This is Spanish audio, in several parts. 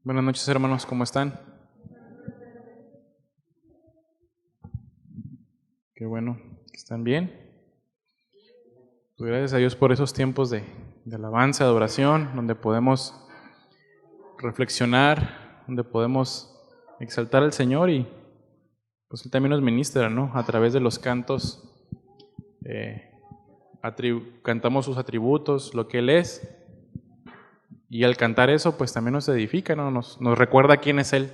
Buenas noches, hermanos, ¿cómo están? Qué bueno, que están bien. Pues gracias a Dios por esos tiempos de alabanza, de adoración, donde podemos reflexionar, donde podemos exaltar al Señor y pues Él también nos ministra, ¿no? A través de los cantos, cantamos sus atributos, lo que Él es, y al cantar eso, pues también nos edifica, ¿no? Nos recuerda quién es Él,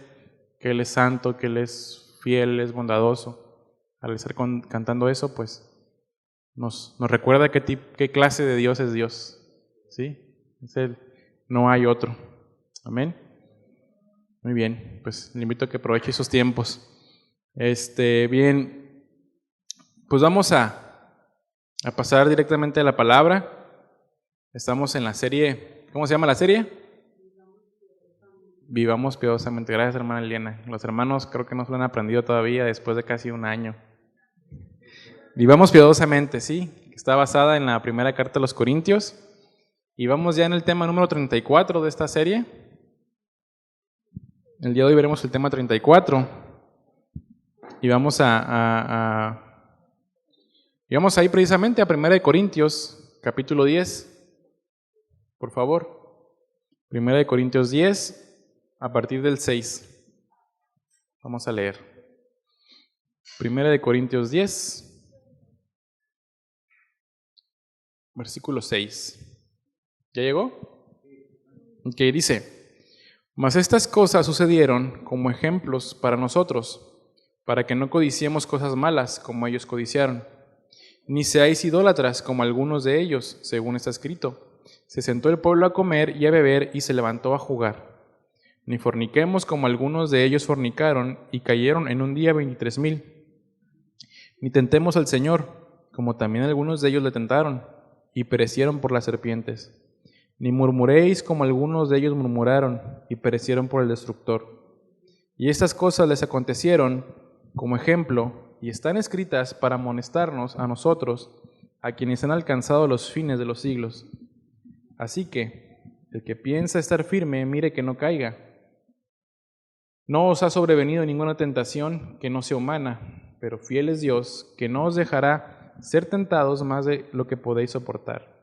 que Él es santo, que Él es fiel, es bondadoso. Al estar cantando eso, pues nos recuerda qué clase de Dios es Dios. ¿Sí? Es Él, no hay otro. Amén. Muy bien, pues le invito a que aproveche esos tiempos. Bien, pues vamos a pasar directamente a la palabra. Estamos en la serie, ¿cómo se llama la serie? Vivamos piadosamente. Gracias, hermana Eliana. Los hermanos creo que no se lo han aprendido todavía después de casi un año. Vivamos piadosamente, ¿sí? Está basada en la primera carta a los Corintios. Y vamos ya en el tema número 34 de esta serie. El día de hoy veremos el tema 34. Y vamos vamos a ir precisamente a 1 Corintios, capítulo 10. Por favor. 1 Corintios 10, a partir del 6. Vamos a leer. 1 Corintios 10. Versículo 6. ¿Ya llegó? Ok, dice: Mas estas cosas sucedieron como ejemplos para nosotros, para que no codiciemos cosas malas como ellos codiciaron. Ni seáis idólatras como algunos de ellos, según está escrito. Se sentó el pueblo a comer y a beber y se levantó a jugar. Ni forniquemos como algunos de ellos fornicaron y cayeron en un día 23,000. Ni tentemos al Señor, como también algunos de ellos le tentaron y perecieron por las serpientes. Ni murmuréis como algunos de ellos murmuraron y perecieron por el destructor. Y estas cosas les acontecieron como ejemplo y están escritas para amonestarnos a nosotros, a quienes han alcanzado los fines de los siglos. Así que el que piensa estar firme, mire que no caiga. No os ha sobrevenido ninguna tentación que no sea humana, pero fiel es Dios, que no os dejará ser tentados más de lo que podéis soportar,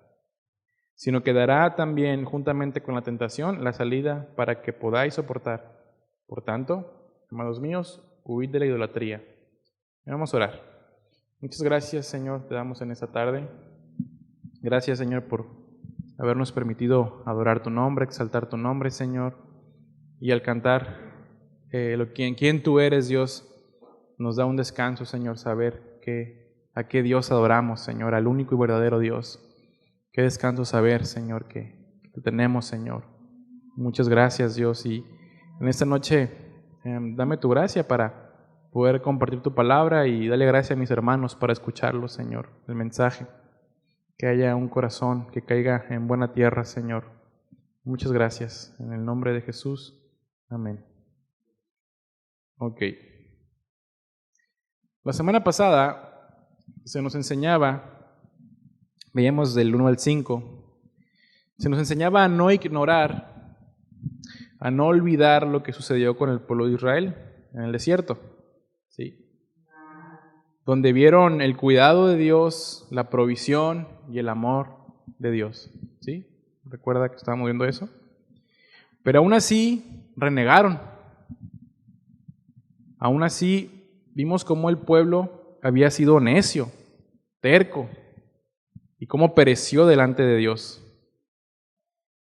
sino que dará también juntamente con la tentación la salida para que podáis soportar. Por tanto, amados míos, huid de la idolatría. Vamos a orar. Muchas gracias, Señor, te damos en esta tarde. Gracias, Señor, por habernos permitido adorar tu nombre, exaltar tu nombre, Señor, y al cantar quién tú eres, Dios, nos da un descanso, Señor, saber a qué Dios adoramos, Señor, al único y verdadero Dios. Qué descanso saber, Señor, que te tenemos, Señor. Muchas gracias, Dios, y en esta noche dame tu gracia para poder compartir tu palabra y dale gracia a mis hermanos para escucharlo, Señor, el mensaje. Que haya un corazón que caiga en buena tierra, Señor. Muchas gracias. En el nombre de Jesús. Amén. Ok. La semana pasada se nos enseñaba, veíamos del 1 al 5, se nos enseñaba a no ignorar, a no olvidar lo que sucedió con el pueblo de Israel en el desierto, ¿sí? Donde vieron el cuidado de Dios, la provisión y el amor de Dios, ¿sí? ¿Recuerda que estábamos viendo eso? Pero aún así renegaron. Aún así vimos cómo el pueblo había sido necio, terco, y cómo pereció delante de Dios.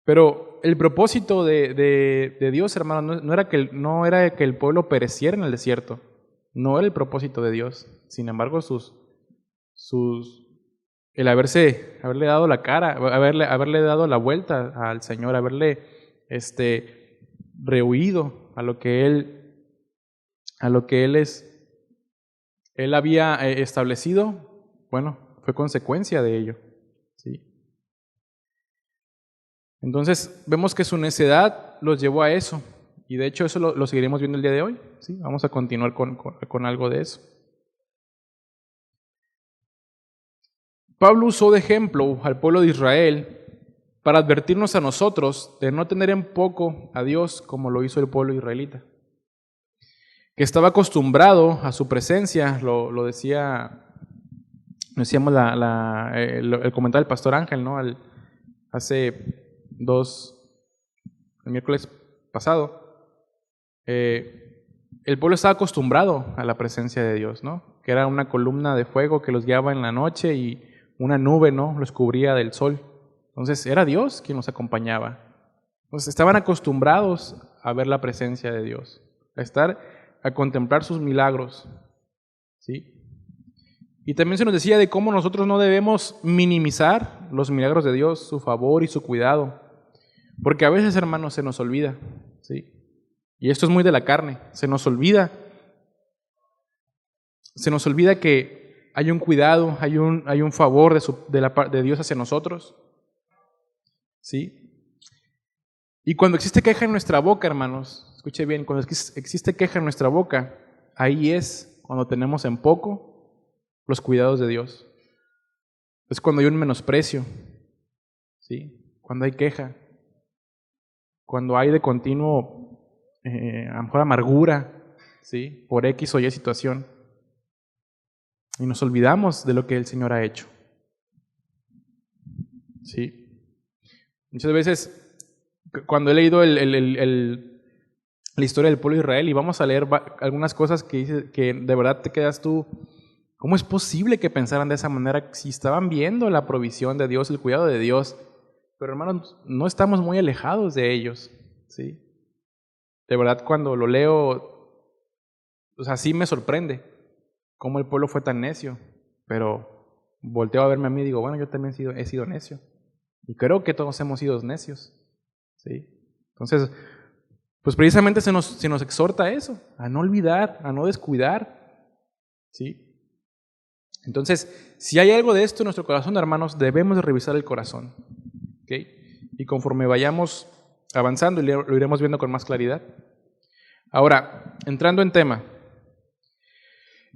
Pero el propósito de Dios, hermano, no era que el pueblo pereciera en el desierto. No era el propósito de Dios. Sin embargo, el haberle dado la cara, haberle dado la vuelta al Señor, haberle rehuido a lo que Él había establecido, bueno, fue consecuencia de ello, ¿sí? Entonces, vemos que su necedad los llevó a eso, y de hecho eso lo seguiremos viendo el día de hoy, ¿sí? Vamos a continuar con algo de eso. Pablo usó de ejemplo al pueblo de Israel para advertirnos a nosotros de no tener en poco a Dios como lo hizo el pueblo israelita, que estaba acostumbrado a su presencia, lo decíamos el comentario del pastor Ángel, ¿no? El miércoles pasado, el pueblo estaba acostumbrado a la presencia de Dios, ¿no? Que era una columna de fuego que los guiaba en la noche y una nube, ¿no? Los cubría del sol. Entonces era Dios quien los acompañaba. Entonces estaban acostumbrados a ver la presencia de Dios, a contemplar sus milagros, ¿sí? Y también se nos decía de cómo nosotros no debemos minimizar los milagros de Dios, su favor y su cuidado. Porque a veces, hermanos, se nos olvida, ¿sí? Y esto es muy de la carne. Se nos olvida que hay un cuidado, hay un favor de Dios hacia nosotros, ¿sí? Y cuando existe queja en nuestra boca, hermanos, escuche bien, cuando existe queja en nuestra boca, ahí es cuando tenemos en poco los cuidados de Dios. Es cuando hay un menosprecio, ¿sí? Cuando hay queja, cuando hay de continuo, a lo mejor amargura, ¿sí? Por X o Y situación. Y nos olvidamos de lo que el Señor ha hecho, ¿sí? Muchas veces, cuando he leído la historia del pueblo de Israel, y vamos a leer algunas cosas que dice que de verdad te quedas tú, ¿cómo es posible que pensaran de esa manera si estaban viendo la provisión de Dios, el cuidado de Dios? Pero hermanos, no estamos muy alejados de ellos, ¿sí? De verdad, cuando lo leo, sí me sorprende cómo el pueblo fue tan necio, pero volteo a verme a mí y digo, bueno, yo también he sido necio. Y creo que todos hemos sido necios, ¿sí? Entonces, pues precisamente se nos exhorta a eso, a no olvidar, a no descuidar, ¿sí? Entonces, si hay algo de esto en nuestro corazón, hermanos, debemos de revisar el corazón, ¿ok? Y conforme vayamos avanzando, lo iremos viendo con más claridad. Ahora, entrando en tema,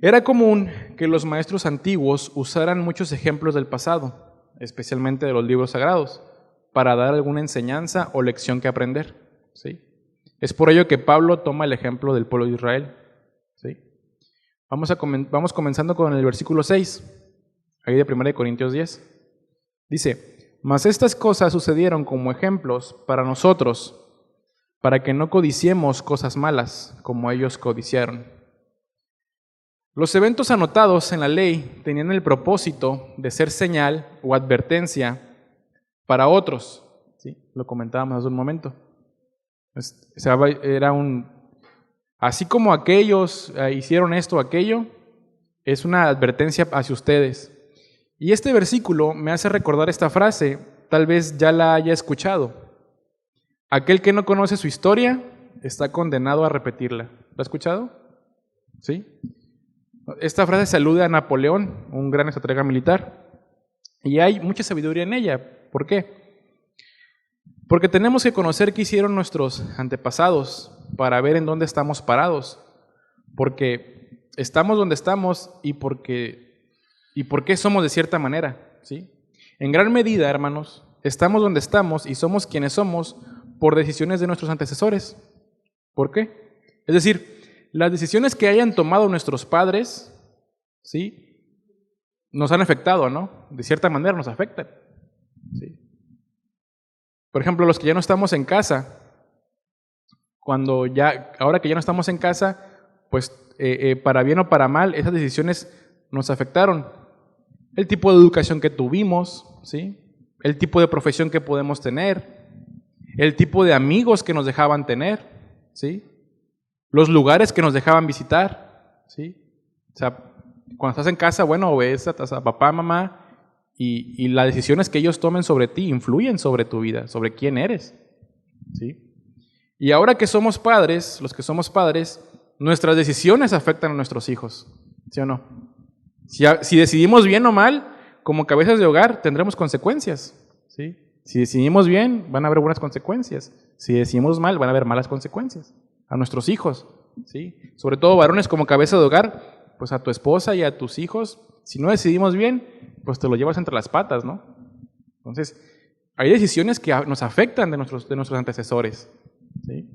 era común que los maestros antiguos usaran muchos ejemplos del pasado, especialmente de los libros sagrados, para dar alguna enseñanza o lección que aprender, ¿sí? Es por ello que Pablo toma el ejemplo del pueblo de Israel, ¿sí? Vamos comenzando con el versículo 6, ahí de 1 Corintios 10. Dice, mas estas cosas sucedieron como ejemplos para nosotros, para que no codiciemos cosas malas, como ellos codiciaron. Los eventos anotados en la ley tenían el propósito de ser señal o advertencia para otros, ¿sí? Lo comentábamos hace un momento. Así como aquellos hicieron esto o aquello, es una advertencia hacia ustedes. Y este versículo me hace recordar esta frase, tal vez ya la haya escuchado. Aquel que no conoce su historia está condenado a repetirla. ¿Lo ha escuchado? ¿Sí? Esta frase se alude a Napoleón, un gran estratega militar, y hay mucha sabiduría en ella. ¿Por qué? Porque tenemos que conocer qué hicieron nuestros antepasados para ver en dónde estamos parados. Porque estamos donde estamos y por qué somos de cierta manera, ¿sí? En gran medida, hermanos, estamos donde estamos y somos quienes somos por decisiones de nuestros antecesores. ¿Por qué? Es decir, las decisiones que hayan tomado nuestros padres, ¿sí? Nos han afectado, ¿no? De cierta manera nos afectan, ¿sí? Por ejemplo, los que ya no estamos en casa, ahora que ya no estamos en casa, pues para bien o para mal, esas decisiones nos afectaron. El tipo de educación que tuvimos, ¿sí? El tipo de profesión que podemos tener, el tipo de amigos que nos dejaban tener, ¿sí? Los lugares que nos dejaban visitar, ¿sí? O sea, cuando estás en casa, bueno, ves a papá, mamá, y las decisiones que ellos tomen sobre ti influyen sobre tu vida, sobre quién eres, ¿sí? Y ahora que somos padres, los que somos padres, nuestras decisiones afectan a nuestros hijos, ¿sí o no? Si decidimos bien o mal, como cabezas de hogar, tendremos consecuencias, ¿sí? Si decidimos bien, van a haber buenas consecuencias. Si decidimos mal, van a haber malas consecuencias a nuestros hijos, ¿sí? Sobre todo varones como cabeza de hogar, pues a tu esposa y a tus hijos, si no decidimos bien, pues te lo llevas entre las patas, ¿no? Entonces, Hay decisiones que nos afectan de nuestros antecesores, ¿sí?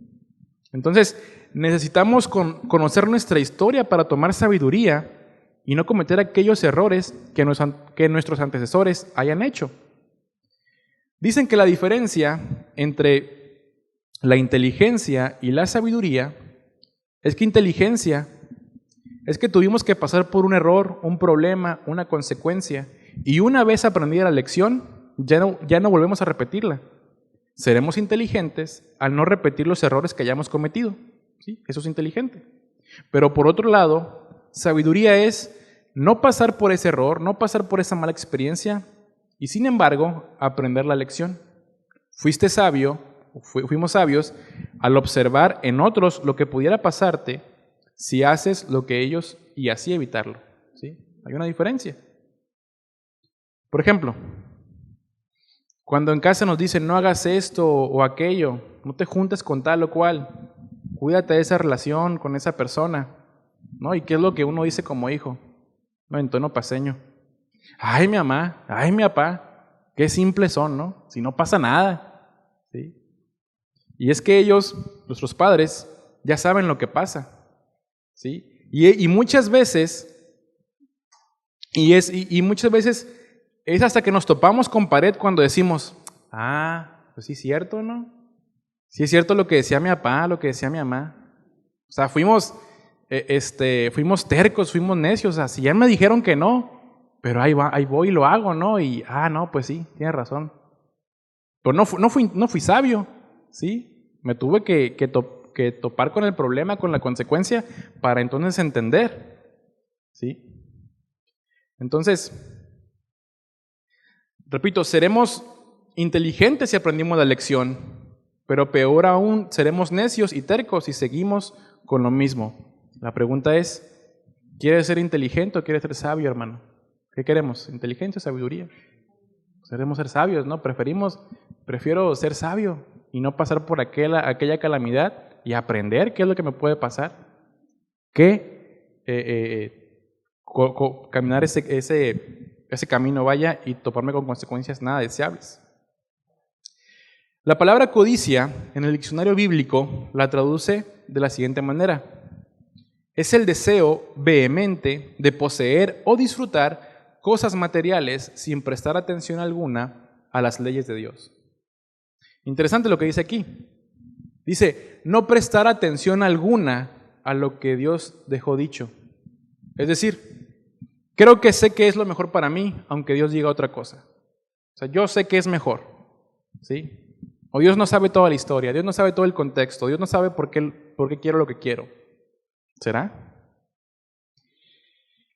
Entonces, necesitamos conocer nuestra historia para tomar sabiduría y no cometer aquellos errores que nuestros antecesores hayan hecho. Dicen que la diferencia entre la inteligencia y la sabiduría es que inteligencia es que tuvimos que pasar por un error, un problema, una consecuencia, y una vez aprendida la lección, ya no volvemos a repetirla. Seremos inteligentes al no repetir los errores que hayamos cometido, ¿sí? Eso es inteligente. Pero por otro lado, sabiduría es no pasar por ese error, no pasar por esa mala experiencia y sin embargo aprender la lección. Fuiste sabio, fuimos sabios al observar en otros lo que pudiera pasarte si haces lo que ellos y así evitarlo, ¿sí? Hay una diferencia. Por ejemplo, cuando en casa nos dicen no hagas esto o aquello, no te juntes con tal o cual, cuídate de esa relación con esa persona, ¿no? ¿Y qué es lo que uno dice como hijo? No, en tono paseño. Ay, mi mamá, ay, mi papá, qué simples son, ¿no? Si no pasa nada, ¿sí? Y es que ellos, nuestros padres, ya saben lo que pasa, ¿sí? Y muchas veces, muchas veces es hasta que nos topamos con pared cuando decimos, pues sí es cierto, ¿no? Sí es cierto lo que decía mi papá, lo que decía mi mamá. O sea, fuimos tercos, fuimos necios. O sea, si ya me dijeron que no, pero ahí voy y lo hago, ¿no? Y, no, pues sí, tienes razón. Pero no fui sabio, ¿sí? Me tuve que topar con el problema, con la consecuencia, para entonces entender, ¿sí? Entonces, repito, seremos inteligentes si aprendimos la lección, pero peor aún, seremos necios y tercos si seguimos con lo mismo. La pregunta es, ¿quieres ser inteligente o quieres ser sabio, hermano? ¿Qué queremos? ¿Inteligencia o sabiduría? Queremos ser sabios, ¿no? Prefiero ser sabio y no pasar por aquella calamidad y aprender qué es lo que me puede pasar, que caminar ese camino vaya y toparme con consecuencias nada deseables. La palabra codicia en el diccionario bíblico la traduce de la siguiente manera: es el deseo vehemente de poseer o disfrutar cosas materiales sin prestar atención alguna a las leyes de Dios. Interesante lo que dice aquí. Dice, no prestar atención alguna a lo que Dios dejó dicho. Es decir, creo que sé que es lo mejor para mí, aunque Dios diga otra cosa. O sea, yo sé que es mejor, ¿sí? O Dios no sabe toda la historia, Dios no sabe todo el contexto, Dios no sabe por qué quiero lo que quiero. ¿Será?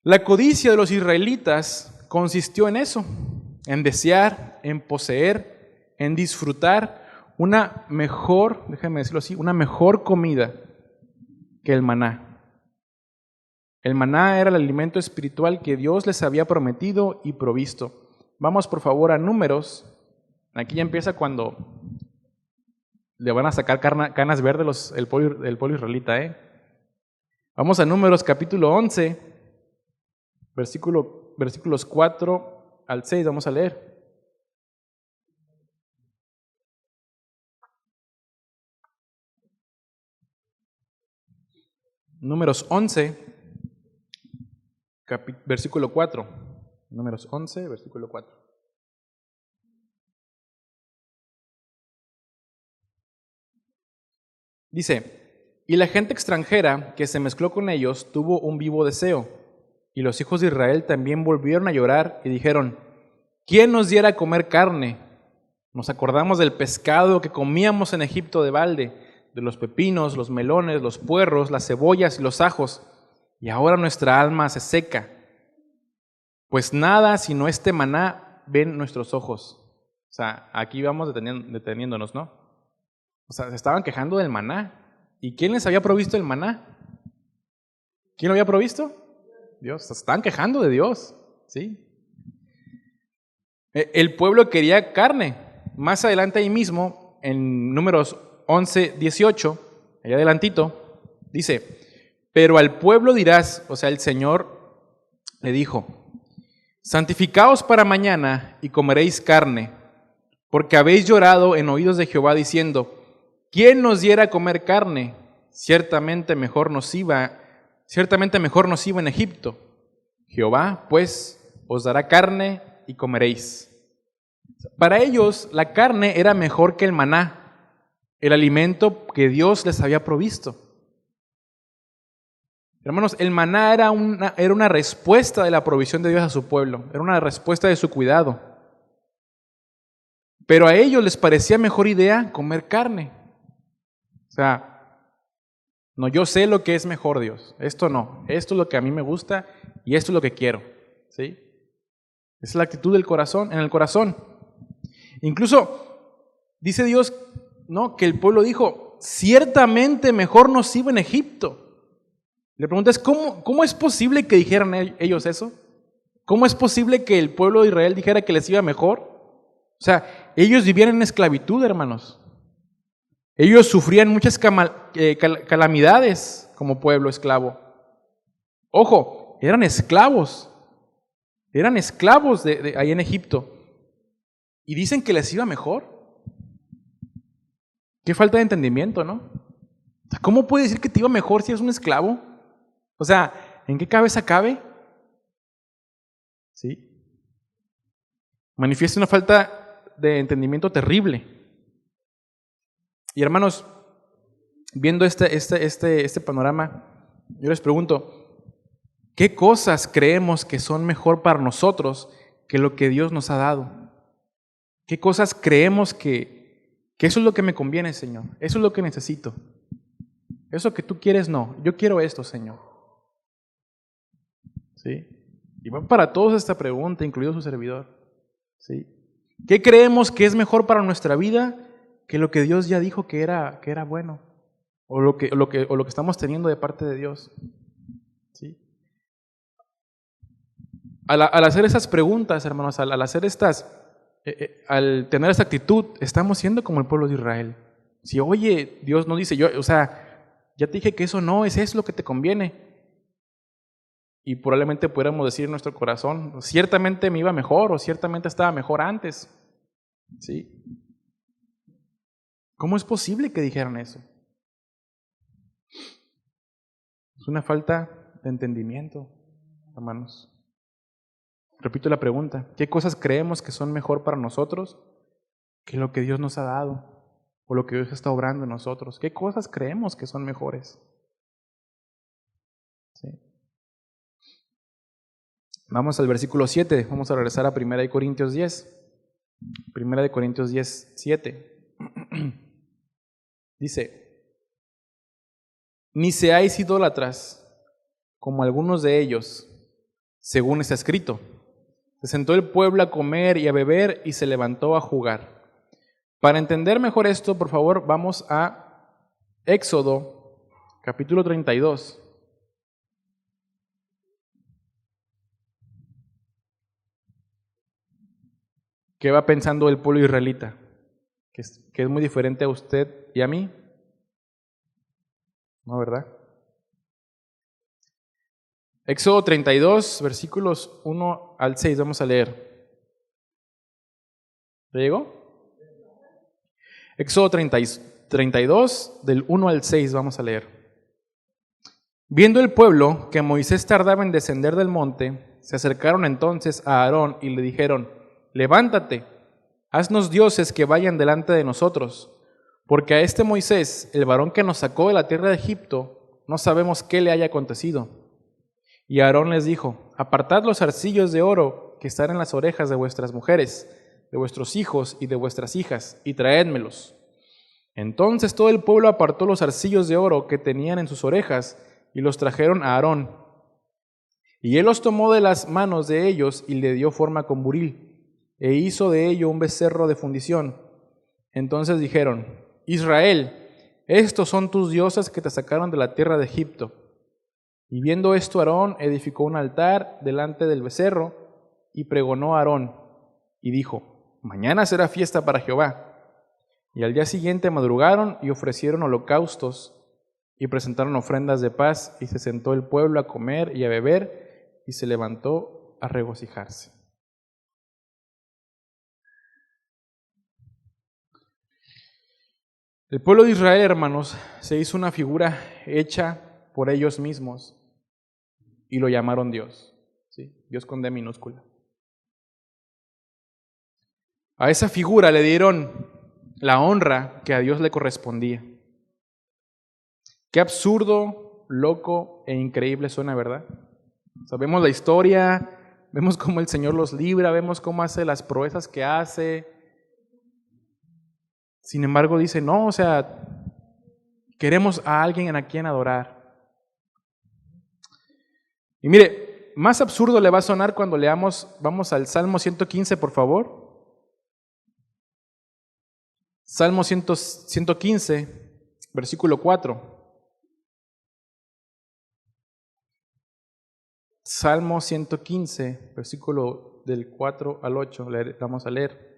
La codicia de los israelitas consistió en eso, en desear, en poseer, en disfrutar una mejor, déjame decirlo así, una mejor comida que el maná. El maná era el alimento espiritual que Dios les había prometido y provisto. Vamos por favor a Números. Aquí ya empieza cuando le van a sacar canas verdes el pueblo israelita, Vamos a Números capítulo 11, versículos 4 al 6, vamos a leer. Números 11, versículo 4. Números 11, versículo 4. Dice, y la gente extranjera que se mezcló con ellos tuvo un vivo deseo, y los hijos de Israel también volvieron a llorar y dijeron, ¿quién nos diera a comer carne? Nos acordamos del pescado que comíamos en Egipto de balde, de los pepinos, los melones, los puerros, las cebollas y los ajos, y ahora nuestra alma se seca, pues nada sino este maná ven nuestros ojos. O sea, aquí vamos deteniéndonos, ¿no? O sea, se estaban quejando del maná. ¿Y quién les había provisto el maná? ¿Quién lo había provisto? Dios. Se estaban quejando de Dios, ¿sí? El pueblo quería carne. Más adelante ahí mismo, en Números 11, 18, allá adelantito, dice, pero al pueblo dirás, o sea, el Señor le dijo, santificaos para mañana y comeréis carne, porque habéis llorado en oídos de Jehová diciendo, ¿quién nos diera a comer carne? Ciertamente mejor nos iba en Egipto. Jehová, pues, os dará carne y comeréis. Para ellos, la carne era mejor que el maná, el alimento que Dios les había provisto. Hermanos, el maná era una respuesta de la provisión de Dios a su pueblo, era una respuesta de su cuidado. Pero a ellos les parecía mejor idea comer carne. O sea, no, yo sé lo que es mejor, Dios. Esto no, esto es lo que a mí me gusta y esto es lo que quiero. ¿Sí? Esa es la actitud del corazón, en el corazón. Incluso dice Dios, ¿no?, que el pueblo dijo, ciertamente mejor nos iba en Egipto. La pregunta es, ¿cómo es posible que dijeran ellos eso? ¿Cómo es posible que el pueblo de Israel dijera que les iba mejor? O sea, ellos vivían en esclavitud, hermanos. Ellos sufrían muchas calamidades como pueblo esclavo. Ojo, eran esclavos de ahí en Egipto. Y dicen que les iba mejor. Qué falta de entendimiento, ¿no? ¿Cómo puede decir que te iba mejor si eres un esclavo? O sea, ¿en qué cabeza cabe? ¿Sí? Manifiesta una falta de entendimiento terrible. Y hermanos, viendo este panorama, yo les pregunto, ¿qué cosas creemos que son mejor para nosotros que lo que Dios nos ha dado? ¿Qué cosas creemos que eso es lo que me conviene, Señor? Eso es lo que necesito. Eso que tú quieres, no. Yo quiero esto, Señor. ¿Sí? Y va para todos esta pregunta, incluido su servidor. ¿Sí? ¿Qué creemos que es mejor para nuestra vida que lo que Dios ya dijo que era bueno? O lo que estamos teniendo de parte de Dios. ¿Sí? Al hacer esas preguntas, hermanos, al hacer al tener esa actitud, estamos siendo como el pueblo de Israel. Si, oye, Dios no dice, ya te dije que eso no es lo que te conviene. Y probablemente pudiéramos decir en nuestro corazón, ciertamente me iba mejor o ciertamente estaba mejor antes. ¿Sí? ¿Cómo es posible que dijeran eso? Es una falta de entendimiento, hermanos. Repito la pregunta, ¿qué cosas creemos que son mejor para nosotros que lo que Dios nos ha dado o lo que Dios está obrando en nosotros? ¿Qué cosas creemos que son mejores? ¿Sí? Vamos al versículo 7, vamos a regresar a 1 Corintios 10. 1 Corintios 10, 7. Dice, ni seáis idólatras como algunos de ellos, según está escrito. Se sentó el pueblo a comer y a beber y se levantó a jugar. Para entender mejor esto, por favor, vamos a Éxodo, capítulo 32. ¿Qué va pensando el pueblo israelita? ¿Que es muy diferente a usted y a mí? ¿No, verdad? Éxodo 32, versículos 1 al 6, vamos a leer. ¿Le llegó? Éxodo 32, del 1 al 6, vamos a leer. Viendo el pueblo que Moisés tardaba en descender del monte, se acercaron entonces a Aarón y le dijeron, levántate, haznos dioses que vayan delante de nosotros, porque a este Moisés, el varón que nos sacó de la tierra de Egipto, no sabemos qué le haya acontecido. Y Aarón les dijo, apartad los zarcillos de oro que están en las orejas de vuestras mujeres, de vuestros hijos y de vuestras hijas, y traédmelos. Entonces todo el pueblo apartó los zarcillos de oro que tenían en sus orejas, y los trajeron a Aarón. Y él los tomó de las manos de ellos y le dio forma con buril, e hizo de ello un becerro de fundición. Entonces dijeron, Israel, estos son tus dioses que te sacaron de la tierra de Egipto. Y viendo esto, Aarón edificó un altar delante del becerro y pregonó a Aarón y dijo, mañana será fiesta para Jehová. Y al día siguiente madrugaron y ofrecieron holocaustos y presentaron ofrendas de paz, y se sentó el pueblo a comer y a beber, y se levantó a regocijarse. El pueblo de Israel, hermanos, se hizo una figura hecha por ellos mismos y lo llamaron Dios. ¿Sí? Dios con D minúscula. A esa figura le dieron la honra que a Dios le correspondía. Qué absurdo, loco e increíble suena, ¿verdad? Sabemos la historia, vemos cómo el Señor los libra, vemos cómo hace las proezas que hace. Sin embargo, dice, no, o sea, queremos a alguien a quien adorar. Y mire, más absurdo le va a sonar cuando leamos, vamos al Salmo 115, por favor. Salmo 115, versículo 4. Salmo 115, versículo del 4 al 8, vamos a leer.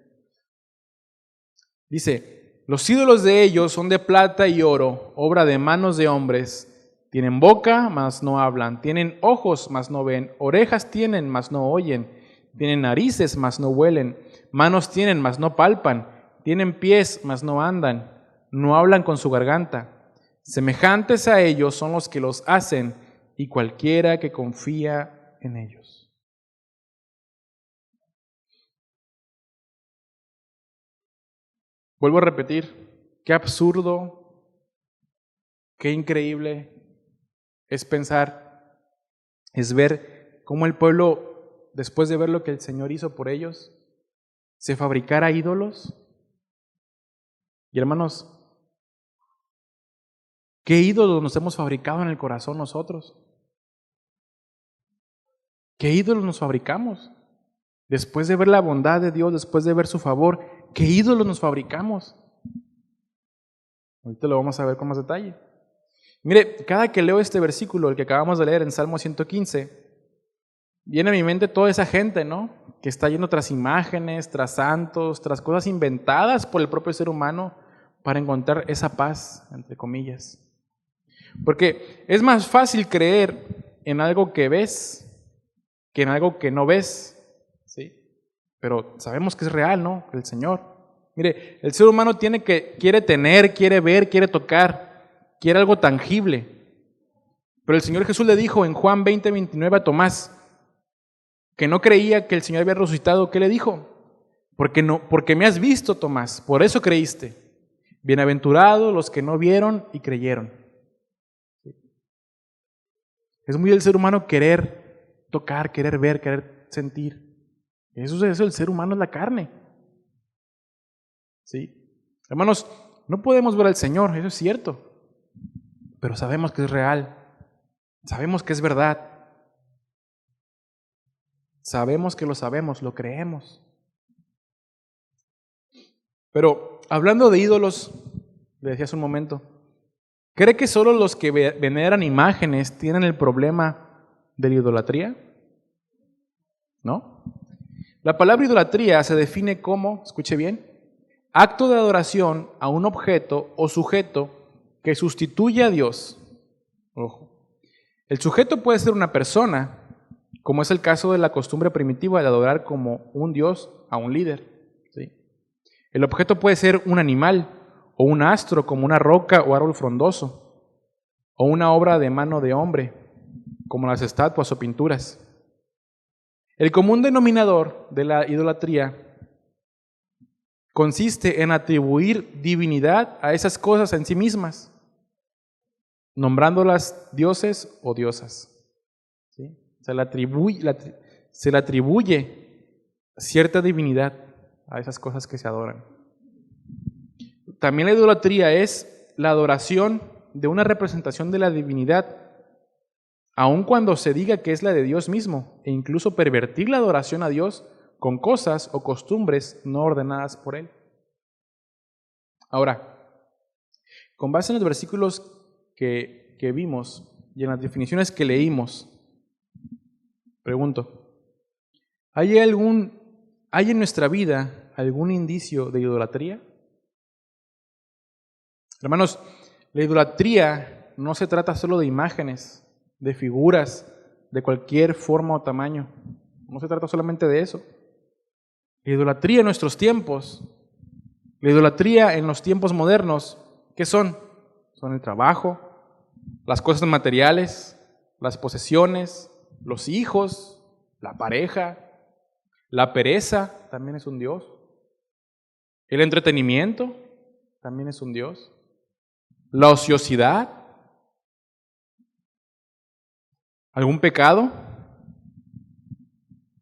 Dice, los ídolos de ellos son de plata y oro, obra de manos de hombres. Tienen boca, mas no hablan. Tienen ojos, mas no ven. Orejas tienen, mas no oyen. Tienen narices, mas no huelen. Manos tienen, mas no palpan. Tienen pies, mas no andan. No hablan con su garganta. Semejantes a ellos son los que los hacen, y cualquiera que confía en ellos. Vuelvo a repetir, qué absurdo, qué increíble es pensar, es ver cómo el pueblo, después de ver lo que el Señor hizo por ellos, se fabricara ídolos. Y hermanos, ¿qué ídolos nos hemos fabricado en el corazón nosotros? ¿Qué ídolos nos fabricamos? Después de ver la bondad de Dios, después de ver su favor, ¿qué ídolos nos fabricamos? Ahorita lo vamos a ver con más detalle. Mire, cada que leo este versículo, el que acabamos de leer en Salmo 115, viene a mi mente toda esa gente, ¿no? Que está yendo tras imágenes, tras santos, tras cosas inventadas por el propio ser humano para encontrar esa paz, entre comillas. Porque es más fácil creer en algo que ves que en algo que no ves, ¿sí? Pero sabemos que es real, ¿no? El Señor. Mire, el ser humano quiere tener, quiere ver, quiere tocar, quiere algo tangible. Pero el Señor Jesús le dijo en Juan 20:29 a Tomás, que no creía que el Señor había resucitado. ¿Qué le dijo? Porque me has visto, Tomás, por eso creíste. Bienaventurados los que no vieron y creyeron. Es muy del ser humano querer tocar, querer ver, querer sentir. Eso el ser humano, es la carne. ¿Sí? Hermanos, no podemos ver al Señor, eso es cierto, pero sabemos que es real, sabemos que es verdad, sabemos que lo sabemos, lo creemos. Pero hablando de ídolos, le decía hace un momento, ¿cree que solo los que veneran imágenes tienen el problema de la idolatría? ¿No? La palabra idolatría se define como, escuche bien, acto de adoración a un objeto o sujeto que sustituye a Dios. Ojo. El sujeto puede ser una persona, como es el caso de la costumbre primitiva de adorar como un Dios a un líder. ¿Sí? El objeto puede ser un animal o un astro, como una roca o árbol frondoso, o una obra de mano de hombre, como las estatuas o pinturas. El común denominador de la idolatría consiste en atribuir divinidad a esas cosas en sí mismas, nombrándolas dioses o diosas. ¿Sí? Se le atribuye cierta divinidad a esas cosas que se adoran. También la idolatría es la adoración de una representación de la divinidad, aun cuando se diga que es la de Dios mismo, e incluso pervertir la adoración a Dios con cosas o costumbres no ordenadas por Él. Ahora, con base en los versículos que vimos y en las definiciones que leímos, pregunto, ¿hay en nuestra vida algún indicio de idolatría? Hermanos, la idolatría no se trata solo de imágenes, de figuras, de cualquier forma o tamaño. No se trata solamente de eso. La idolatría en nuestros tiempos, la idolatría en los tiempos modernos, ¿Qué son? Son el trabajo, las cosas materiales, las posesiones, los hijos, la pareja, la pereza, también es un dios. El entretenimiento, también es un dios. La ociosidad, algún pecado.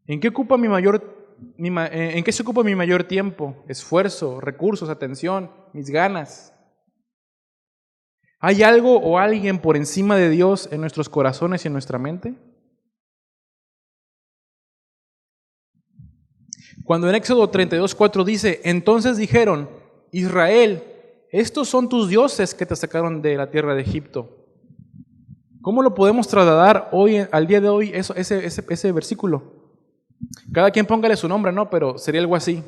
¿En qué se ocupa mi mayor tiempo, esfuerzo, recursos, atención, mis ganas? ¿Hay algo o alguien por encima de Dios en nuestros corazones y en nuestra mente? Cuando en Éxodo 32:4 dice, entonces dijeron, Israel, estos son tus dioses que te sacaron de la tierra de Egipto. ¿Cómo lo podemos trasladar hoy, al día de hoy, ese versículo? Cada quien póngale su nombre, ¿no? Pero sería algo así.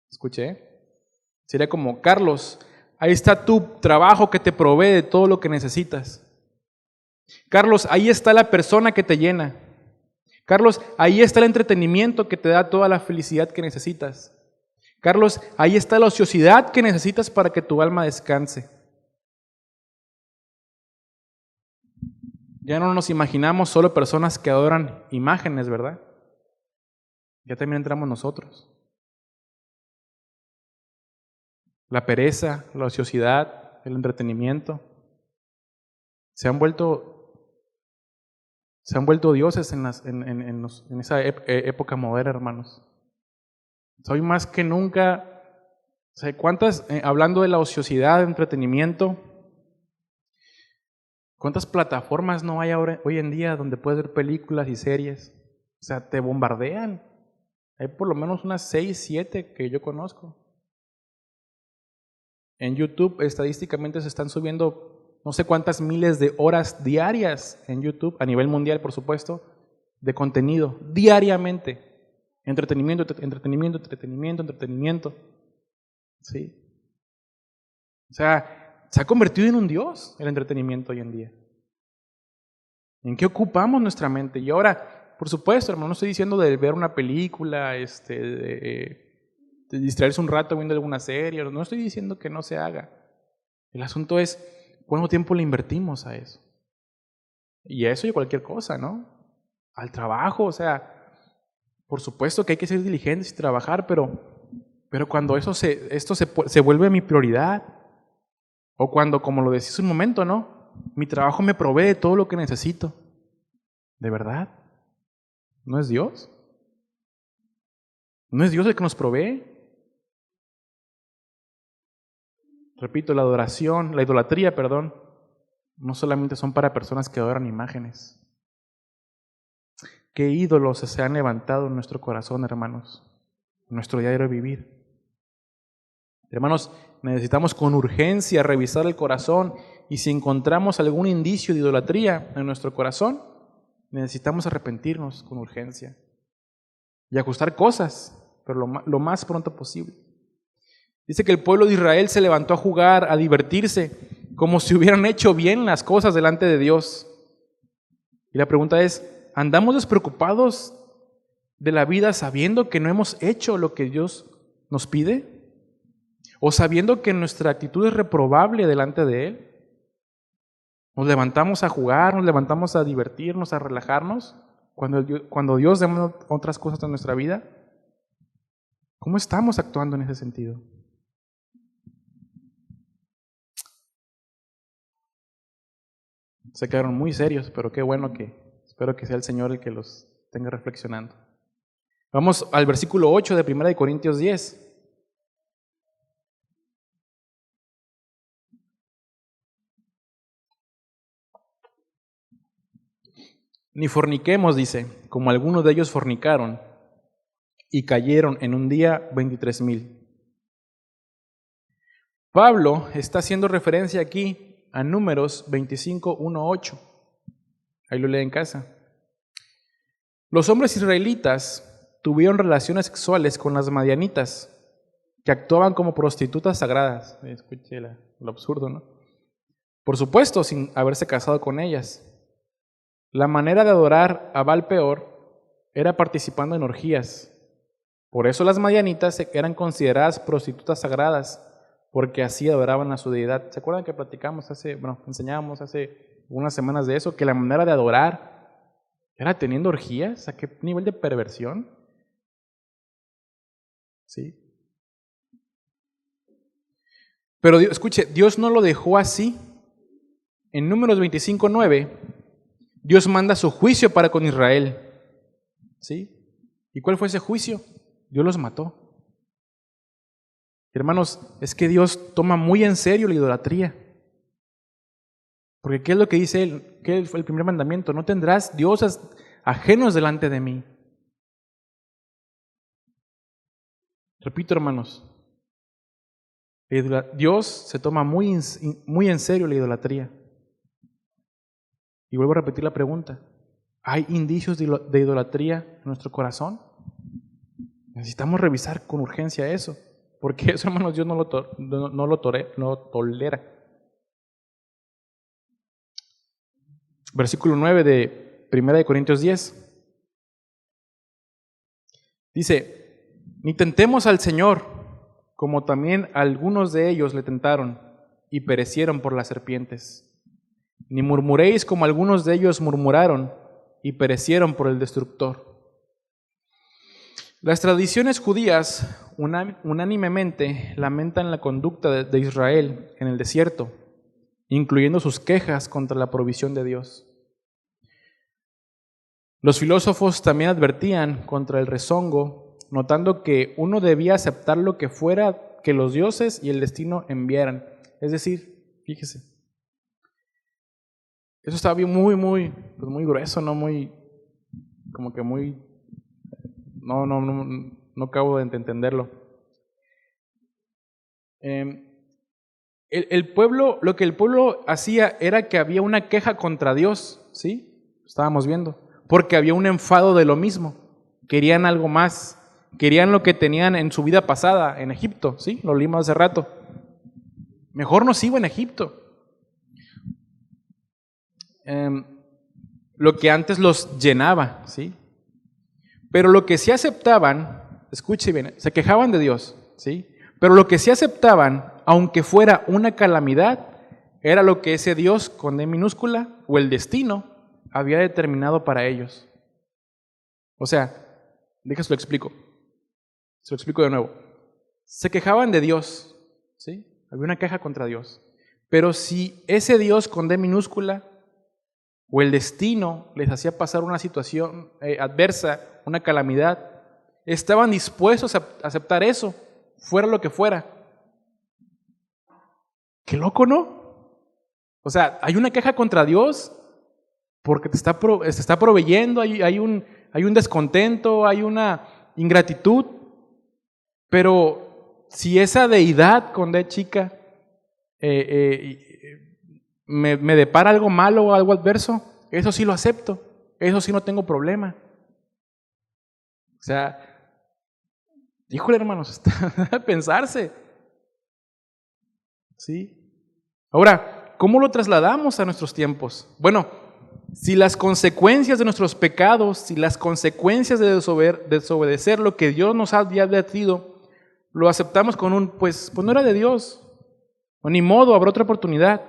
Escuché. Sería como, Carlos, ahí está tu trabajo que te provee de todo lo que necesitas. Carlos, ahí está la persona que te llena. Carlos, ahí está el entretenimiento que te da toda la felicidad que necesitas. Carlos, ahí está la ociosidad que necesitas para que tu alma descanse. Ya no nos imaginamos solo personas que adoran imágenes, ¿verdad? Ya también entramos nosotros. La pereza, la ociosidad, el entretenimiento, se han vuelto dioses en esa época moderna, hermanos. Hoy más que nunca, hablando de la ociosidad, de entretenimiento, ¿cuántas plataformas no hay hoy en día donde puedes ver películas y series? O sea, te bombardean. Hay por lo menos unas 6, 7 que yo conozco. En YouTube estadísticamente se están subiendo no sé cuántas miles de horas diarias en YouTube, a nivel mundial por supuesto, de contenido, diariamente. Entretenimiento. ¿Sí? O sea, se ha convertido en un dios el entretenimiento hoy en día. ¿En qué ocupamos nuestra mente? Y ahora, por supuesto, hermano, no estoy diciendo de ver una película, de distraerse un rato viendo alguna serie, no estoy diciendo que no se haga. El asunto es, ¿cuánto tiempo le invertimos a eso? Y a eso y a cualquier cosa, ¿no? Al trabajo, o sea, por supuesto que hay que ser diligentes y trabajar, pero cuando esto se vuelve mi prioridad, o cuando, como lo decía hace un momento, ¿no? Mi trabajo me provee de todo lo que necesito. ¿De verdad? ¿No es Dios? ¿No es Dios el que nos provee? Repito, la idolatría, no solamente son para personas que adoran imágenes. ¿Qué ídolos se han levantado en nuestro corazón, hermanos? En nuestro diario vivir. Hermanos, necesitamos con urgencia revisar el corazón y si encontramos algún indicio de idolatría en nuestro corazón, necesitamos arrepentirnos con urgencia y ajustar cosas, pero lo más pronto posible. Dice que el pueblo de Israel se levantó a jugar, a divertirse, como si hubieran hecho bien las cosas delante de Dios. Y la pregunta es, ¿andamos despreocupados de la vida sabiendo que no hemos hecho lo que Dios nos pide? ¿O sabiendo que nuestra actitud es reprobable delante de Él? ¿Nos levantamos a jugar, nos levantamos a divertirnos, a relajarnos, cuando Dios demanda otras cosas en nuestra vida? ¿Cómo estamos actuando en ese sentido? Se quedaron muy serios, pero qué bueno espero que sea el Señor el que los tenga reflexionando. Vamos al versículo 8 de 1 Corintios 10. Ni forniquemos, dice, como algunos de ellos fornicaron y cayeron en un día 23,000. Pablo está haciendo referencia aquí a Números 25:1-8. Ahí lo lee en casa. Los hombres israelitas tuvieron relaciones sexuales con las madianitas, que actuaban como prostitutas sagradas. Escuche lo absurdo, ¿no? Por supuesto, sin haberse casado con ellas. La manera de adorar a Baal-peor era participando en orgías. Por eso las madianitas eran consideradas prostitutas sagradas, porque así adoraban a su deidad. ¿Se acuerdan que enseñábamos hace unas semanas de eso? Que la manera de adorar era teniendo orgías. ¿A qué nivel de perversión? ¿Sí? Pero escuche, Dios no lo dejó así. En Números 25:9, Dios manda su juicio para con Israel. ¿Sí? ¿Y cuál fue ese juicio? Dios los mató. Hermanos, es que Dios toma muy en serio la idolatría. Porque ¿qué es lo que dice Él? ¿Qué fue el primer mandamiento? No tendrás dioses ajenos delante de mí. Repito, hermanos, Dios se toma muy en serio la idolatría. Y vuelvo a repetir la pregunta. ¿Hay indicios de idolatría en nuestro corazón? Necesitamos revisar con urgencia eso. Porque eso, hermanos, Dios no lo tolera. Versículo 9 de 1 Corintios 10. Dice, ni tentemos al Señor, como también algunos de ellos le tentaron y perecieron por las serpientes. Ni murmuréis como algunos de ellos murmuraron y perecieron por el destructor. Las tradiciones judías unánimemente lamentan la conducta de Israel en el desierto, incluyendo sus quejas contra la provisión de Dios. Los filósofos también advertían contra el rezongo, notando que uno debía aceptar lo que fuera que los dioses y el destino enviaran. Es decir, fíjese, eso estaba bien muy grueso, ¿no? No acabo de entenderlo. El pueblo, lo que el pueblo hacía era que había una queja contra Dios, ¿sí? Estábamos viendo. Porque había un enfado de lo mismo. Querían algo más. Querían lo que tenían en su vida pasada, en Egipto, ¿sí? Lo leímos hace rato. Mejor no sigo en Egipto. Lo que antes los llenaba, ¿sí? Pero lo que sí aceptaban, escuche bien, se quejaban de Dios, ¿sí? Pero lo que sí aceptaban, aunque fuera una calamidad, era lo que ese Dios con D minúscula o el destino había determinado para ellos. O sea, déjame lo explico. Se lo explico de nuevo. Se quejaban de Dios, ¿sí? Había una queja contra Dios. Pero si ese Dios con D minúscula o el destino les hacía pasar una situación adversa, una calamidad, estaban dispuestos a aceptar eso, fuera lo que fuera. ¡Qué loco!, ¿no? O sea, hay una queja contra Dios porque te está proveyendo, hay un descontento, hay una ingratitud, pero si esa deidad con D chica me depara algo malo o algo adverso, eso sí lo acepto, eso sí no tengo problema. O sea, híjole, hermanos, está a pensarse. ¿Sí? Ahora, ¿cómo lo trasladamos a nuestros tiempos? Bueno, si las consecuencias de nuestros pecados, si las consecuencias de desobedecer lo que Dios nos había advertido, lo aceptamos con pues no era de Dios, o ni modo, habrá otra oportunidad.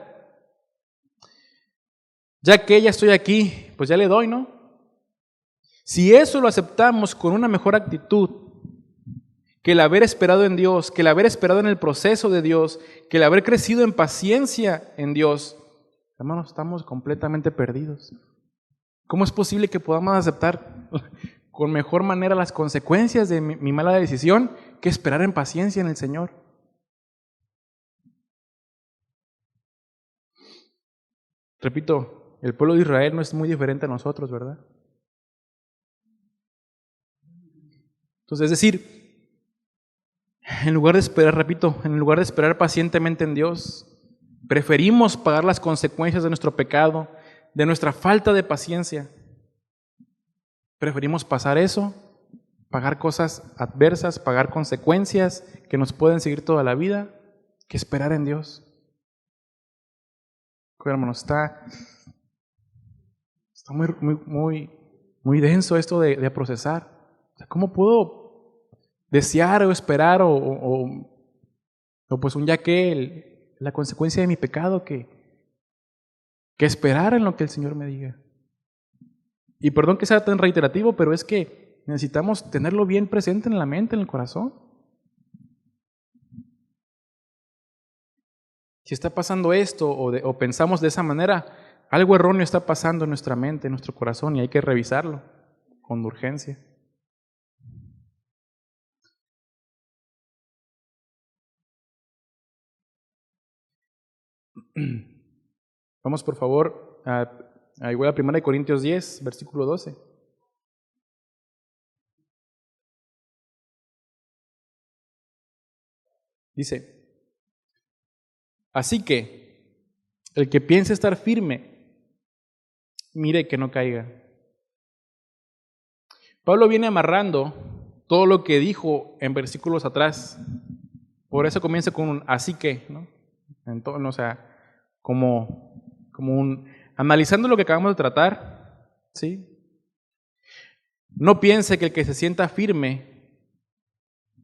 Ya que ya estoy aquí, pues ya le doy, ¿no? Si eso lo aceptamos con una mejor actitud, que el haber esperado en Dios, que el haber esperado en el proceso de Dios, que el haber crecido en paciencia en Dios, hermanos, estamos completamente perdidos. ¿Cómo es posible que podamos aceptar con mejor manera las consecuencias de mi mala decisión que esperar en paciencia en el Señor? Repito, el pueblo de Israel no es muy diferente a nosotros, ¿verdad? Entonces, es decir, en lugar de esperar pacientemente en Dios, preferimos pagar las consecuencias de nuestro pecado, de nuestra falta de paciencia. Preferimos pasar eso, pagar cosas adversas, pagar consecuencias que nos pueden seguir toda la vida, que esperar en Dios. Hermanos, está muy denso esto de procesar. O sea, ¿cómo puedo desear o esperar o O pues un ya que, la consecuencia de mi pecado, que esperar en lo que el Señor me diga. Y perdón que sea tan reiterativo, pero es que necesitamos tenerlo bien presente en la mente, en el corazón. Si está pasando esto o pensamos de esa manera, algo erróneo está pasando en nuestra mente, en nuestro corazón, y hay que revisarlo con urgencia. Vamos por favor a igual a 1 Corintios 10, versículo 12. Dice, así que el que piense estar firme, mire que no caiga. Pablo viene amarrando todo lo que dijo en versículos atrás. Por eso comienza con un así que, ¿no? Entonces, o sea, analizando lo que acabamos de tratar, ¿sí? No piense que el que se sienta firme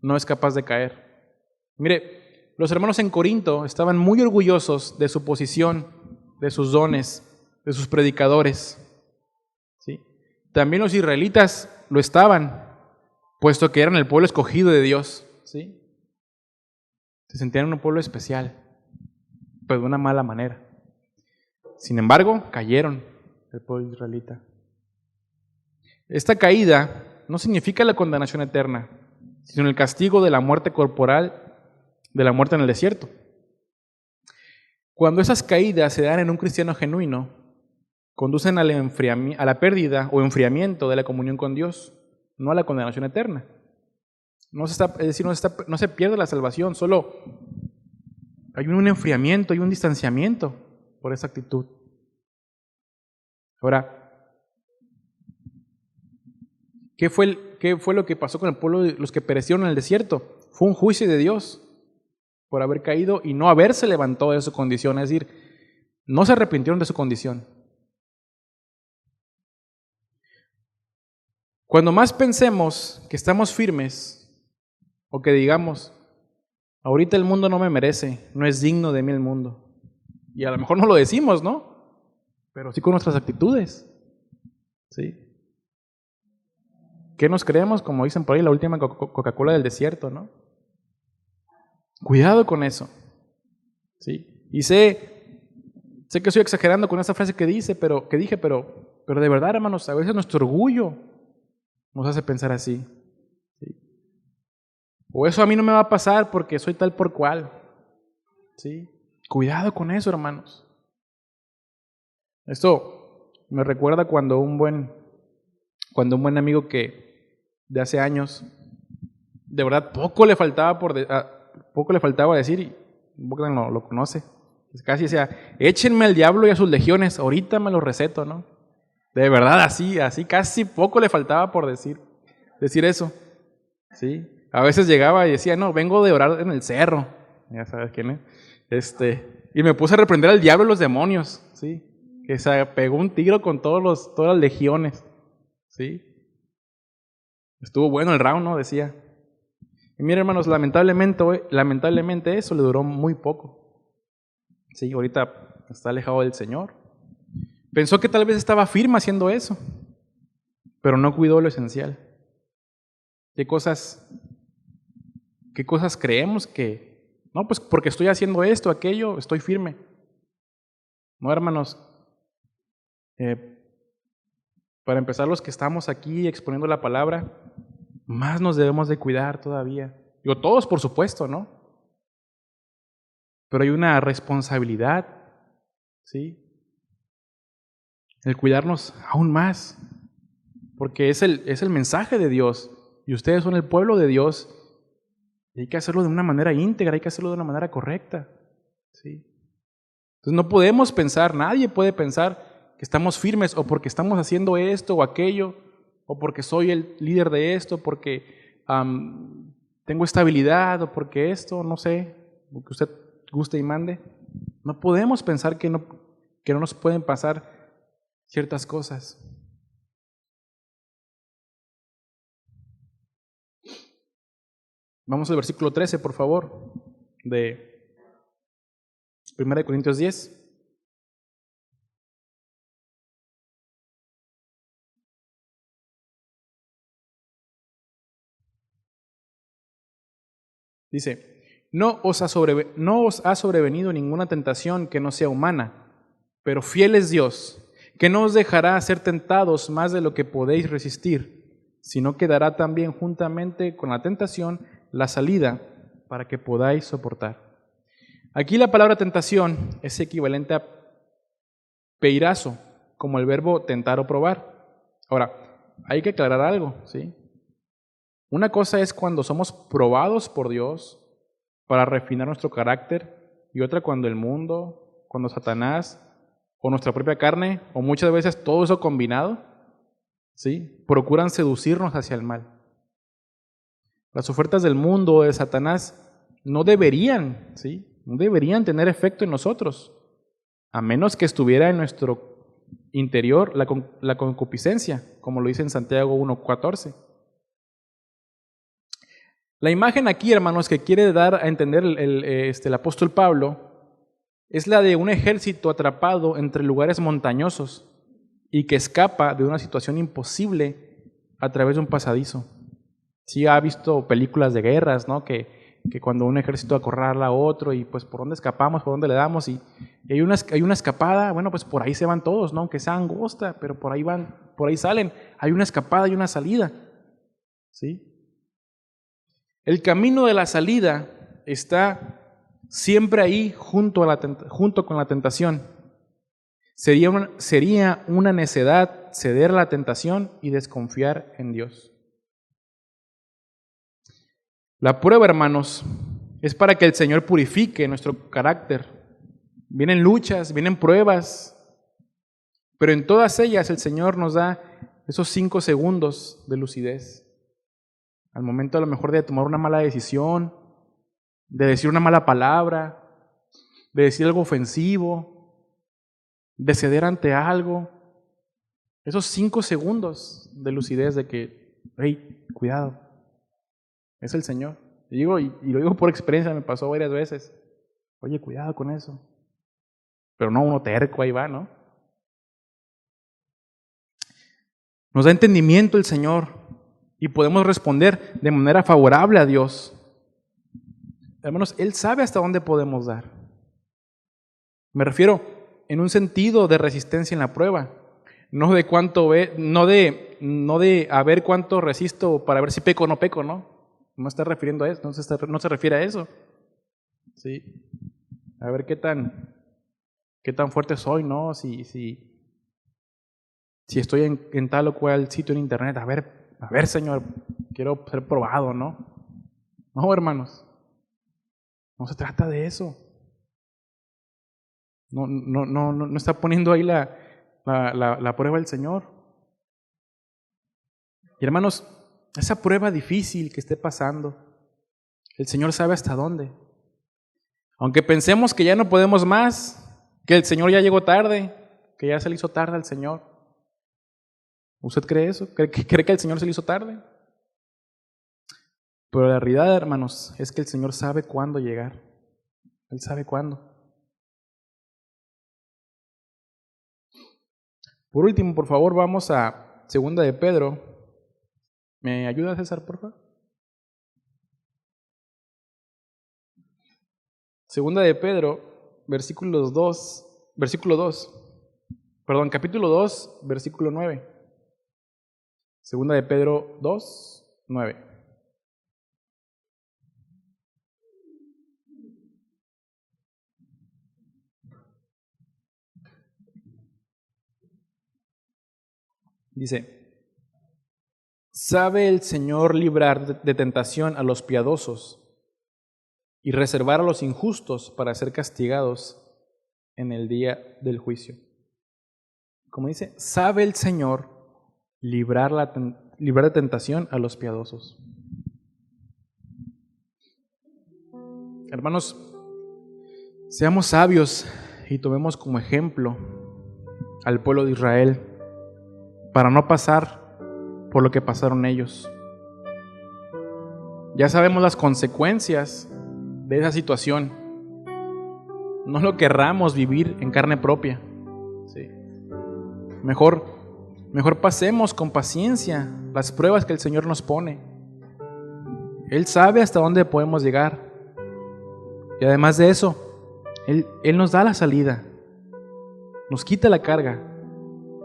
no es capaz de caer. Mire, los hermanos en Corinto estaban muy orgullosos de su posición, de sus dones, de sus predicadores, ¿sí? También los israelitas lo estaban, puesto que eran el pueblo escogido de Dios, ¿sí? Se sentían un pueblo especial, pero de una mala manera. Sin embargo, cayeron el pueblo israelita. Esta caída no significa la condenación eterna, sino el castigo de la muerte corporal, de la muerte en el desierto. Cuando esas caídas se dan en un cristiano genuino, conducen a la pérdida o enfriamiento de la comunión con Dios, no a la condenación eterna. No se pierde la salvación, solo hay un enfriamiento, hay un distanciamiento por esa actitud. Ahora, ¿qué fue lo que pasó con el pueblo de los que perecieron en el desierto? Fue un juicio de Dios por haber caído y no haberse levantado de su condición, es decir, no se arrepintieron de su condición. Cuando más pensemos que estamos firmes o que digamos, ahorita el mundo no me merece, no es digno de mí el mundo, y a lo mejor no lo decimos, ¿no? Pero sí con nuestras actitudes, ¿sí? ¿Qué nos creemos? Como dicen por ahí, la última Coca-Cola del desierto, ¿no? Cuidado con eso, ¿sí? Y sé que estoy exagerando con esa frase que dije, pero de verdad, hermanos, a veces nuestro orgullo nos hace pensar así, ¿sí? O eso a mí no me va a pasar porque soy tal por cual, ¿sí? Cuidado con eso, hermanos. Esto me recuerda cuando un buen amigo que de hace años, de verdad poco le faltaba decir, y Bogdan lo conoce, casi decía, échenme al diablo y a sus legiones, ahorita me lo receto, ¿no? De verdad, así casi poco le faltaba por decir eso, ¿sí? A veces llegaba y decía, no, vengo de orar en el cerro, ya sabes quién es, y me puse a reprender al diablo y los demonios, ¿sí? Que se pegó un tiro con todas las legiones, ¿sí? Estuvo bueno el round, ¿no? Decía. Y miren, hermanos, lamentablemente eso le duró muy poco. Sí, ahorita está alejado del Señor. Pensó que tal vez estaba firme haciendo eso, pero no cuidó lo esencial. ¿Qué cosas creemos que? No, pues porque estoy haciendo esto, aquello, estoy firme. No, hermanos. Para empezar, los que estamos aquí exponiendo la palabra, más nos debemos de cuidar todavía. Digo, todos por supuesto, ¿no? Pero hay una responsabilidad, ¿sí? El cuidarnos aún más, porque es el mensaje de Dios, y ustedes son el pueblo de Dios, y hay que hacerlo de una manera íntegra, hay que hacerlo de una manera correcta, ¿sí? Entonces no podemos pensar, nadie puede pensar que estamos firmes, o porque estamos haciendo esto o aquello, o porque soy el líder de esto, porque tengo esta habilidad, o porque esto, no sé, lo que usted guste y mande. No podemos pensar que no nos pueden pasar ciertas cosas. Vamos al versículo 13, por favor. de 1 Corintios 10. Dice, no os ha sobrevenido ninguna tentación que no sea humana, pero fiel es Dios, que no os dejará ser tentados más de lo que podéis resistir, sino que dará también juntamente con la tentación la salida para que podáis soportar. Aquí la palabra tentación es equivalente a peirazo, como el verbo tentar o probar. Ahora, hay que aclarar algo, ¿sí? Una cosa es cuando somos probados por Dios para refinar nuestro carácter, y otra cuando el mundo, cuando Satanás, o nuestra propia carne, o muchas veces todo eso combinado, ¿sí?, procuran seducirnos hacia el mal. Las ofertas del mundo o de Satanás no deberían, ¿sí?, no deberían tener efecto en nosotros, a menos que estuviera en nuestro interior la concupiscencia, como lo dice en Santiago 1:14. La imagen aquí, hermanos, que quiere dar a entender el apóstol Pablo es la de un ejército atrapado entre lugares montañosos y que escapa de una situación imposible a través de un pasadizo. Sí ha visto películas de guerras, ¿no? Que cuando un ejército acorrala a otro y pues por dónde escapamos, por dónde le damos y hay una escapada, bueno, pues por ahí se van todos, ¿no? Aunque sea angosta, pero por ahí van, por ahí salen. Hay una escapada y una salida, ¿sí? El camino de la salida está siempre ahí junto con la tentación. Sería una necedad ceder a la tentación y desconfiar en Dios. La prueba, hermanos, es para que el Señor purifique nuestro carácter. Vienen luchas, vienen pruebas, pero en todas ellas el Señor nos da esos 5 segundos de lucidez. Al momento a lo mejor de tomar una mala decisión, de decir una mala palabra, de decir algo ofensivo, de ceder ante algo. Esos 5 segundos de lucidez de que, hey, cuidado, es el Señor. Y lo digo por experiencia, me pasó varias veces. Oye, cuidado con eso. Pero no uno terco, ahí va, ¿no? Nos da entendimiento el Señor y podemos responder de manera favorable a Dios. Hermanos, Él sabe hasta dónde podemos dar. Me refiero en un sentido de resistencia en la prueba, no de a ver cuánto resisto para ver si peco o no peco, ¿no? No está refiriendo a eso, no se refiere a eso. ¿Sí? A ver qué tan fuerte soy, ¿no? Si estoy en tal o cual sitio en internet, a ver, Señor, quiero ser probado, ¿no? No, hermanos, no se trata de eso. No está poniendo ahí la prueba el Señor. Y hermanos, esa prueba difícil que esté pasando, el Señor sabe hasta dónde. Aunque pensemos que ya no podemos más, que el Señor ya llegó tarde, que ya se le hizo tarde al Señor. ¿Usted cree eso? ¿Cree que el Señor se le hizo tarde? Pero la realidad, hermanos, es que el Señor sabe cuándo llegar. Él sabe cuándo. Por último, por favor, vamos a 2 de Pedro. ¿Me ayuda, César, por favor? 2 de Pedro, capítulo 2, versículo 9. 2 de Pedro 2, 9. Dice, ¿sabe el Señor librar de tentación a los piadosos y reservar a los injustos para ser castigados en el día del juicio? Como dice, ¿sabe el Señor librar de tentación a los piadosos? Hermanos, seamos sabios y tomemos como ejemplo al pueblo de Israel para no pasar por lo que pasaron ellos. Ya sabemos las consecuencias de esa situación. No lo querramos vivir en carne propia. Sí. Mejor pasemos con paciencia las pruebas que el Señor nos pone. Él sabe hasta dónde podemos llegar. Y además de eso, Él nos da la salida. Nos quita la carga.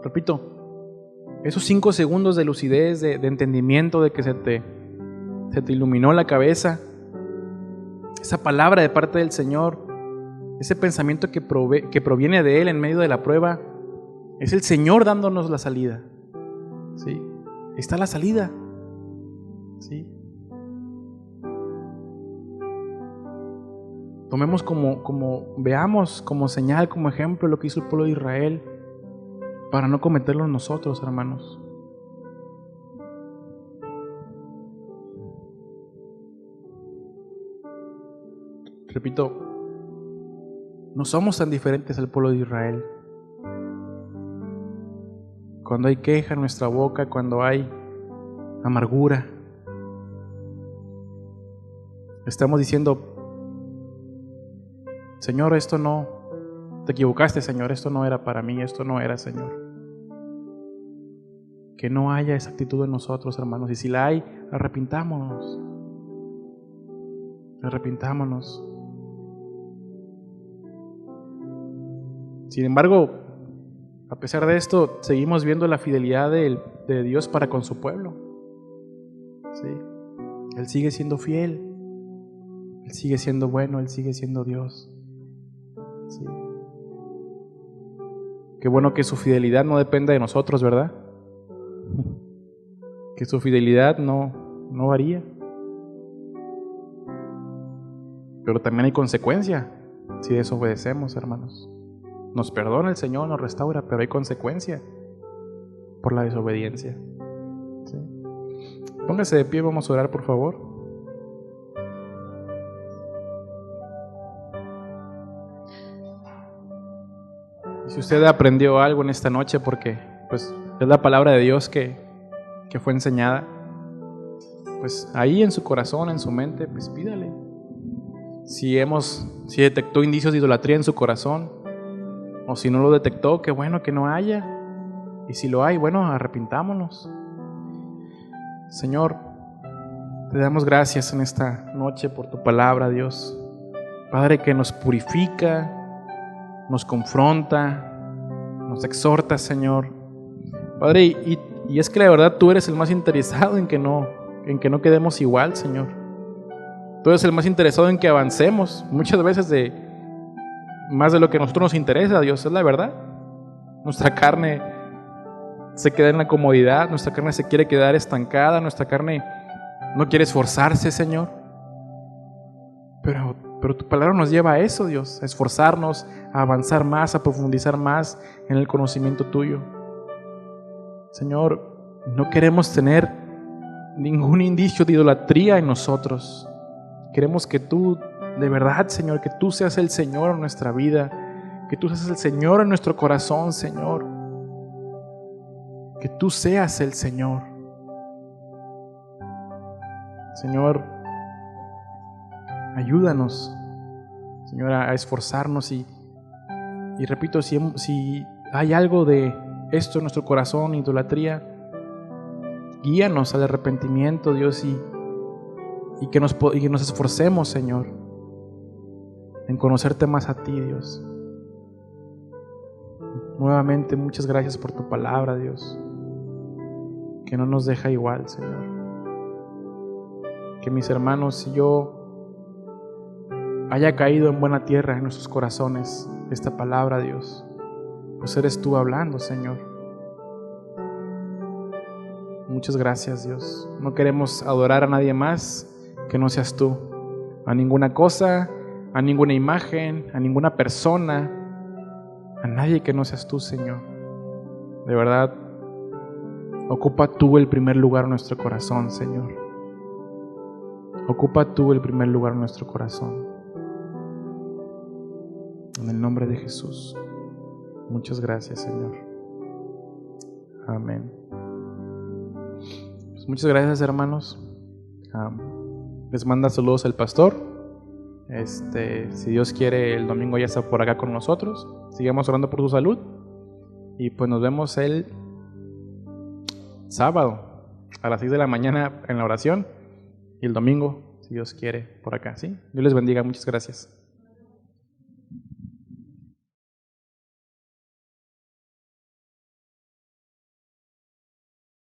Repito, esos 5 segundos de lucidez, de entendimiento, de que se te iluminó la cabeza, esa palabra de parte del Señor, ese pensamiento que proviene de Él en medio de la prueba, es el Señor dándonos la salida. ¿Sí? Ahí está la salida. ¿Sí? Tomemos veamos como señal, como ejemplo lo que hizo el pueblo de Israel para no cometerlo nosotros, hermanos. Repito, no somos tan diferentes al pueblo de Israel. Cuando hay queja en nuestra boca, cuando hay amargura, estamos diciendo: Señor, esto no, te equivocaste, Señor, esto no era para mí, esto no era, Señor. Que no haya esa actitud en nosotros, hermanos, y si la hay, arrepintámonos. Sin embargo, a pesar de esto, seguimos viendo la fidelidad de Dios para con su pueblo. ¿Sí? Él sigue siendo fiel, Él sigue siendo bueno, Él sigue siendo Dios. ¿Sí? Qué bueno que su fidelidad no depende de nosotros, ¿verdad? Que su fidelidad no varía. Pero también hay consecuencia si desobedecemos, hermanos. Nos perdona el Señor, nos restaura, pero hay consecuencia por la desobediencia. ¿Sí? Póngase de pie, vamos a orar, por favor. Si usted aprendió algo en esta noche, porque pues es la palabra de Dios que fue enseñada, pues ahí en su corazón, en su mente, pues pídale. Si detectó indicios de idolatría en su corazón, o si no lo detectó, qué bueno que no haya. Y si lo hay, bueno, arrepintámonos. Señor, te damos gracias en esta noche por tu palabra, Dios. Padre, que nos purifica, nos confronta, nos exhorta, Señor. Padre, y es que la verdad tú eres el más interesado en que no quedemos igual, Señor. Tú eres el más interesado en que avancemos, muchas veces más de lo que a nosotros nos interesa, Dios, es la verdad. Nuestra carne se queda en la comodidad, nuestra carne se quiere quedar estancada, nuestra carne no quiere esforzarse, Señor. Pero tu palabra nos lleva a eso, Dios, a esforzarnos, a avanzar más, a profundizar más en el conocimiento tuyo. Señor, no queremos tener ningún indicio de idolatría en nosotros. Queremos que tú, de verdad, Señor, que tú seas el Señor en nuestra vida, que tú seas el Señor en nuestro corazón, Señor. Que tú seas el Señor. Señor, ayúdanos, Señor, a esforzarnos y repito, si hay algo de esto en nuestro corazón, idolatría, guíanos al arrepentimiento, Dios, y que nos esforcemos, Señor, en conocerte más a ti, Dios. Nuevamente, muchas gracias por tu palabra, Dios, que no nos deja igual, Señor. Que mis hermanos, si yo haya caído en buena tierra en nuestros corazones esta palabra, Dios, pues eres tú hablando, Señor. Muchas gracias, Dios. No queremos adorar a nadie más que no seas tú, a ninguna cosa, a ninguna imagen, a ninguna persona, a nadie que no seas tú, Señor. De verdad, ocupa tú el primer lugar en nuestro corazón, Señor. Ocupa tú el primer lugar en nuestro corazón. En el nombre de Jesús. Muchas gracias, Señor. Amén. Pues muchas gracias, hermanos. Les manda saludos el pastor. Si Dios quiere, el domingo ya está por acá con nosotros. Sigamos orando por su salud. Y pues nos vemos el sábado a las 6 de la mañana en la oración. Y el domingo, si Dios quiere, por acá, ¿sí? Dios les bendiga. Muchas gracias.